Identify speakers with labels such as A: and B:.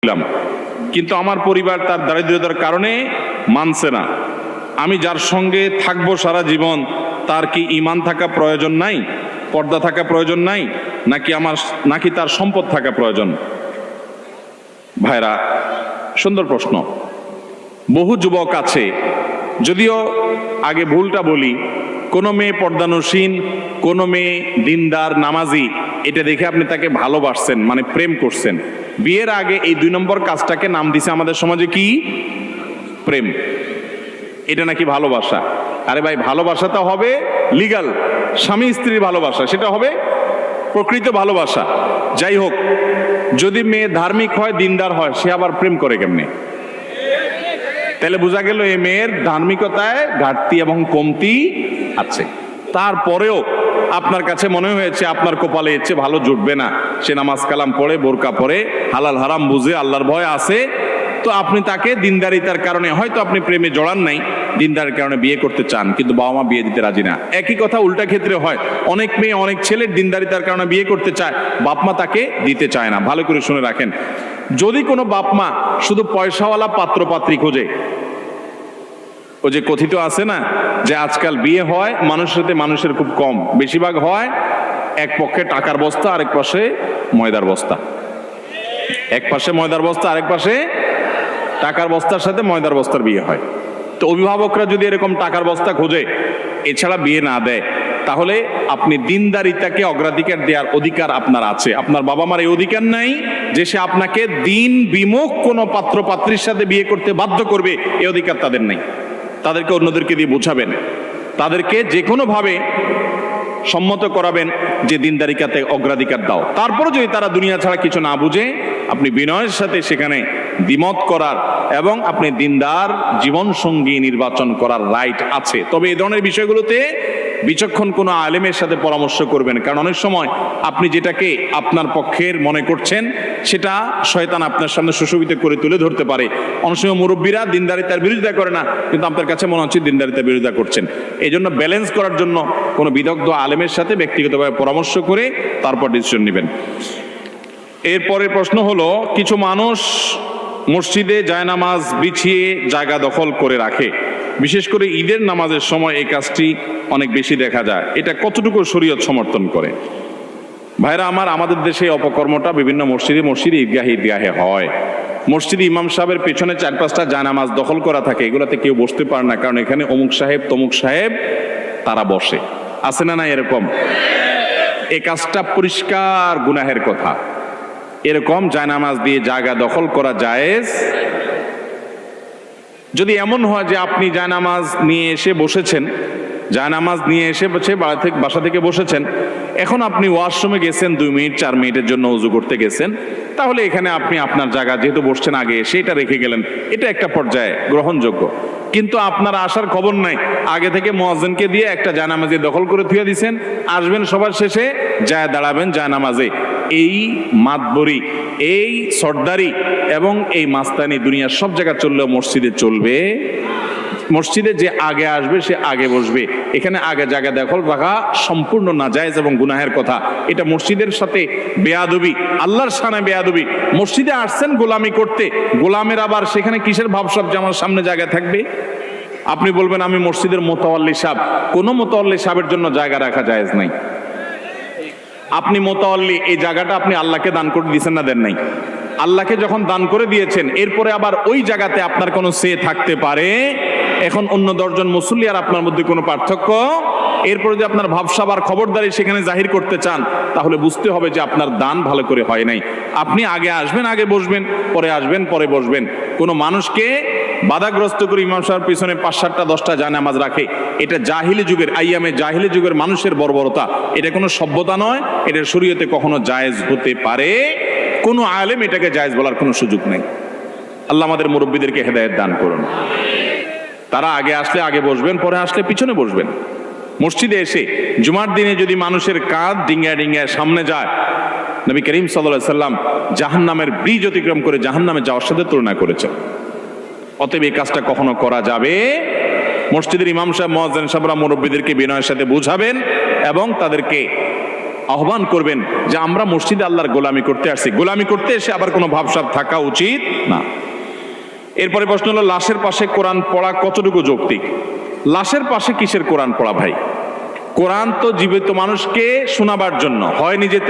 A: দিলাম, কিন্তু আমার পরিবার তার দারিদ্রতার কারণে মানছে না। আমি যার সঙ্গে থাকবো সারা জীবন তার কি ঈমান থাকা প্রয়োজন নাই, পর্দা থাকা প্রয়োজন নাই, নাকি তার সম্পদ থাকা প্রয়োজন? ভাইরা, সুন্দর প্রশ্ন। বহু যুবক আছে, যদিও আগে ভুলটা বলি, কোনো মেয়ে পর্দানসীন, কোনো মেয়ে দিনদার নামাজি, এটা দেখে আপনি তাকে ভালোবাসছেন, মানে প্রেম করছেন। বিয়ের আগে এই 2 নম্বর কাজটাকে নাম দিছে আমাদের সমাজে কি? প্রেম। এটা নাকি ভালোবাসা। আরে ভাই, ভালোবাসাটা হবে লিগাল, স্বামী স্ত্রীর ভালোবাসা, সেটা হবে প্রকৃত ভালোবাসা। যাই হোক, যদি মেয়ে ধার্মিক হয়, দিনদার হয়, সে আবার প্রেম করে কেমনে? তাহলে বোঝা গেল এই মেয়ের ধার্মিকতায় ঘাটতি এবং কমতি আছে। তারপরেও আপনার কাছে মনে হয়েছে আপনার কপালে এসে ভালো জুটবে না, সে নামাজ কালাম পড়ে, বোরকা পরে, হালাল হারাম বুঝে, আল্লাহর ভয় আছে, তো আপনি তাকে দিনদারিতার কারণে, হয়তো আপনি প্রেমে জড়ান নাই, দিনদারের কারণে বিয়ে করতে চান, কিন্তু বাবা মা বিয়ে দিতে রাজি না। একই কথা উল্টা ক্ষেত্রে হয়, অনেক মেয়ে অনেক ছেলের দিনদারিতার কারণে বিয়ে করতে চায়, বাপ মা তাকে দিতে চায় না। ভালো করে শুনে রাখেন, যদি কোনো বাপ মা শুধু পয়সাওয়ালা পাত্র পাত্রী খোঁজে, ও যে কথিত আছে না যে আজকাল বিয়ে হয় মানুষের সাথে মানুষের খুব কম, বেশিরভাগ হয় এক পক্ষে টাকার বস্তা, আরেক পাশে ময়দার বস্তা। এক পাশে ময়দার বস্তা, আরেক পাশে টাকার বস্তার সাথে ময়দার বস্তার বিয়ে হয়। তো অভিভাবকরা যদি এরকম টাকার বস্তা খোঁজে, এছাড়া বিয়ে না দেয়, তাহলে আপনি দিনদারিতাকে অগ্রাধিকার দেওয়ার অধিকার আপনার আছে। আপনার বাবা মার এই অধিকার নাই যে সে আপনাকে দিন বিমুখ কোনো পাত্র পাত্রীর সাথে বিয়ে করতে বাধ্য করবে, এই অধিকার তাদের নেই। তাদেরকে অন্যদেরকে দিয়ে বোঝাবেন, তাদেরকে যে কোনো ভাবে সম্মত করাবেন যে দিনদারিকাতে অগ্রাধিকার দাও। তারপরে যদি তারা দুনিয়া ছাড়া কিছু না বুঝে, আপনি বিনয়ের সাথে সেখানে দ্বিমত করার এবং আপনি দিনদার জীবন সঙ্গী নির্বাচন করার রাইট আছে। তবে এই ধরনের বিষয়গুলোতে বিচক্ষণ কোনো আলেমের সাথে পরামর্শ করবেন, কারণ অনেক সময় আপনি যেটাকে আপনার পক্ষের মনে করছেন সেটা শয়তান আপনার সামনে সুশোভিত করে তুলে ধরতে পারে। অনেক সময় মুরব্বীরা দিনদারিতার বিরোধিতা করে না, কিন্তু আপনার কাছে মনে হচ্ছে দিনদারিতার বিরোধিতা করছেন। এই জন্য ব্যালেন্স করার জন্য কোনো বিদগ্ধ আলেমের সাথে ব্যক্তিগতভাবে পরামর্শ করে তারপর ডিসিশন নেবেন। এরপরের প্রশ্ন হলো, কিছু মানুষ মসজিদে জায়নামাজ বিছিয়ে জায়গা দখল করে রাখে, বিশেষ করে ঈদের নামাজের সময় এই কাজটি অনেক বেশি দেখা যায়, এটা কতটুকু শরীয়ত সমর্থন করে? ভাইরা আমার, আমাদের দেশে অপকর্মটা বিভিন্ন মসজিদে ঈদগাহে হয়। মসজিদে ইমাম সাহেবের পেছনে 4-5টা জায়নামাজ দখল করা থাকে, এগুলাতে কেউ বসতে পারে না, কারণ এখানে অমুক সাহেব তমুক সাহেব তারা বসে। আছে না না এরকম? এই কাজটা পরিষ্কার গুনাহের কথা। এরকম জায়নামাজ দিয়ে জায়গা দখল করা জায়েজ? যদি এমন হয় যে আপনি জায়নামাজ নিয়ে এসে বসেছেন, জায়নামাজ নিয়ে এসে বাসা থেকে বসেছেন, এখন আপনি ওয়াশরুমে গেছেন 2 মিনিট 4 মিনিটের জন্য ওযু করতে গেছেন, তাহলে এখানে আপনি আপনার জায়গা যেহেতু বসছেন আগে এসে এটা রেখে গেলেন, এটা একটা পর্যায়ে গ্রহণযোগ্য। কিন্তু আপনার আসার খবর নাই, আগে থেকে মুয়াজ্জিনকে দিয়ে একটা জায়নামাজে দখল করে থুয়ে দিয়েছেন, আসবেন সবার শেষে যায় দাঁড়াবেন জায়নামাজে। এই মাতবরি, এই সর্দারি এবং এই মাস্তানি দুনিয়ার সব জায়গা চললেও মসজিদে চলবে? মসজিদে যে আগে আসবে সে আগে বসবে, এখানে আগে জায়গা দখল রাখা সম্পূর্ণ নাজায়েজ এবং গুনাহের কথা। এটা মসজিদের সাথে বেয়াদবি, আল্লাহর শানে বেয়াদবি। মসজিদে আসছেন গোলামি করতে, গোলামের আবার সেখানে কিসের ভাবসাব যে আমার সামনে জায়গা থাকবে? আপনি বলবেন আমি মসজিদের মোতাওয়াল্লি সাহেব, কোনো মোতাওয়াল্লি সাহেবের জন্য জায়গা রাখা জায়েজ নাই। আপনি মোতাওয়াল্লি, এই জায়গাটা আপনি আল্লাহকে দান করে দিয়েছেন না দেন নাই? আল্লাহকে যখন দান করে দিয়েছেন, এরপরে আবার ওই জায়গাতে আপনার কোনো সে থাকতে পারে? এখন অন্য 10 জন মুসল্লি আর আপনার মধ্যে কোনো পার্থক্য? এরপরে যদি আপনার ভাবসাব আর খবরদারি সেখানে জাহির করতে চান, তাহলে বুঝতে হবে যে আপনার দান ভালো করে হয় নাই। আপনি আগে আসবেন, আগে বসবেন, পরে আসবেন, পরে বসবেন। কোনো মানুষকে বাধাগ্রস্ত করে ইমাম সাহেবের পিছনে 5-7টা 10টা জায়নামাজ রাখে, এটা জাহিলি যুগের, আইয়ামে জাহিলি যুগের মানুষের বর্বরতা। এটা কোনো সভ্যতা নয়, এটা শরীয়তে কখনো জায়েজ হতে পারে? কোনো আলেম এটাকে জায়েজ বলার কোনো সুযোগ নেই। আল্লাহ আমাদের মুরব্বীদেরকে হেদায়েত দান করুন। তারা আগে আসলে আগে বসবেন, পরে আসলে পিছনে বসবেন। মসজিদে এসে জুমার দিনে যদি মানুষের কাঁধ ডিঙ্গায় ডিঙ্গায় সামনে যায়, নবী করিম সাল্লাল্লাহু আলাইহি সাল্লাম জাহান্নামের ব্রিজ অতিক্রম করে জাহান্নামে যাওয়ার সাথে তুলনা করেছেন। অতএব এই কাজটা কখনো করা যাবে? মসজিদের ইমাম সাহেব, মুয়াজ্জিন সাহেবরা মুরব্বীদেরকে বিনয়ের সাথে বুঝাবেন এবং তাদেরকে আহ্বান করবেন যে আমরা মসজিদে আল্লাহর গোলামি করতে আসছি, গোলামি করতে এসে আবার কোনো ভাবসাব থাকা উচিত না। এরপরে প্রশ্ন হলো, লাশের পাশে কোরআন পড়া কতটুকু যৌক্তিক? লাশের পাশে কিসের কোরআন পড়া ভাই? কোরআন তো জীবিত মানুষকে শোনাবার জন্য, হয় নিজে